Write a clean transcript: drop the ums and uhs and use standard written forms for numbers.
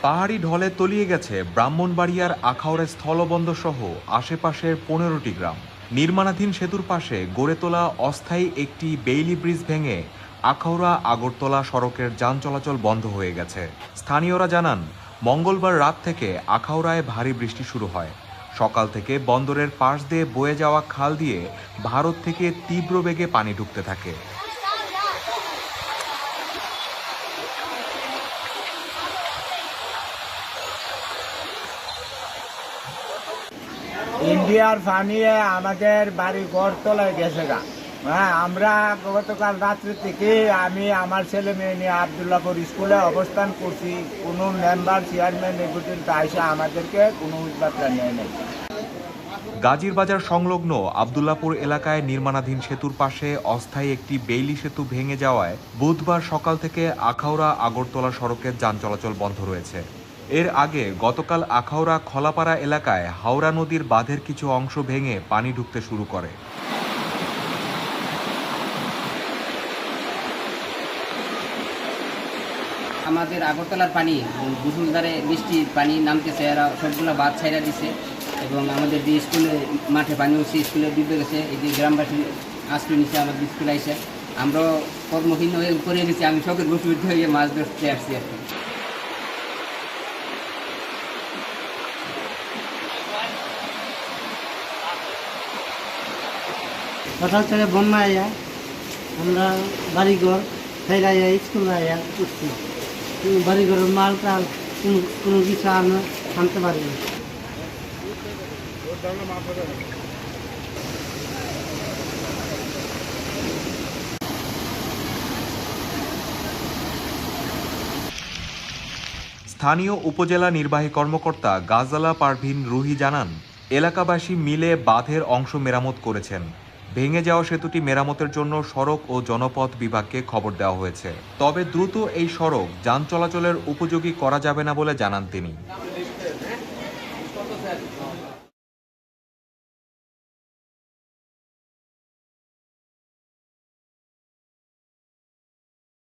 পাহাড়ি ঢলে তলিয়ে গেছে ব্রাহ্মণবাড়িয়ার আখাউড়া স্থলবন্দর সহ আশেপাশের 15টি গ্রাম। নির্মাণাধীন সেতুর পাশে গড়ে তোলা অস্থায়ী একটি বেইলি ব্রিজ ভেঙে আখাউড়া আগরতলা সড়কের যান চলাচল বন্ধ হয়ে গেছে। স্থানীয়রা জানান, মঙ্গলবার রাত থেকে আখাউড়ায় ভারী বৃষ্টি শুরু হয়। সকাল থেকে বন্দরের পাশ দিয়ে বয়ে যাওয়া খাল দিয়ে ভারত থেকে তীব্র বেগে পানি ঢুকতে থাকে। ইন্ডিয়ার পানিয়ে আমাদের বাড়ি ঘর তলায় গেছে গা। হ্যাঁ, আমরা গতকাল রাত্রি থেকে আমি আমার ছেলে মেয়ে নিয়ে আবদুল্লাপুর স্কুলে অবস্থান করছি। কোনো মেম্বার চেয়ারম্যান এ পর্যন্ত এসে আমাদেরকে কোনো উদ্বাস্তা নেয় নাই। গাজীর বাজার সংলগ্ন আবদুল্লাপুর এলাকায় নির্মাণাধীন সেতুর পাশে অস্থায়ী একটি বেইলি সেতু ভেঙে যাওয়ায় বুধবার সকাল থেকে আখাউড়া আগরতলা সড়কের যান চলাচল বন্ধ রয়েছে। এর আগে গতকাল আখাউড়া খলাপাড়া এলাকায় হাওড়া নদীর বাঁধের কিছু অংশ ভেঙে পানি ঢুকতে শুরু করে। আমাদের আগরতলার পানি মুষলধারে বৃষ্টির পানি নামতেছে, এরা সবগুলো বাঁধ ছাইড়া দিছে এবং আমাদের যে স্কুলে মাঠে পানি হচ্ছে, স্কুলে ডুবে গেছে। এই যে গ্রামবাসী আশ্রয় নিচ্ছে আমাদের স্কুলে এসে, আমরাও কর্মহীন হয়ে করে গেছি। আমি শখের বসুবিধ হয়ে মাছ ধরতে আসছি আর কি। হঠাৎ করে বন্যা আয়া আমরা বাড়িঘর ফেরা স্কুল আয়া করছি, বাড়িঘরের মাল টাল কোনো কিছু আমরা আনতে পারি না। স্থানীয় উপজেলা নির্বাহী কর্মকর্তা গাজালা পারভিন রুহি জানান, এলাকাবাসী মিলে বাঁধের অংশ মেরামত করেছেন। ভেঙে যাওয়া সেতুটি মেরামতের জন্য সড়ক ও জনপথ বিভাগকে খবর দেওয়া হয়েছে। তবে দ্রুত এই সড়ক যান চলাচলের উপযোগী করা যাবে না বলে জানান তিনি।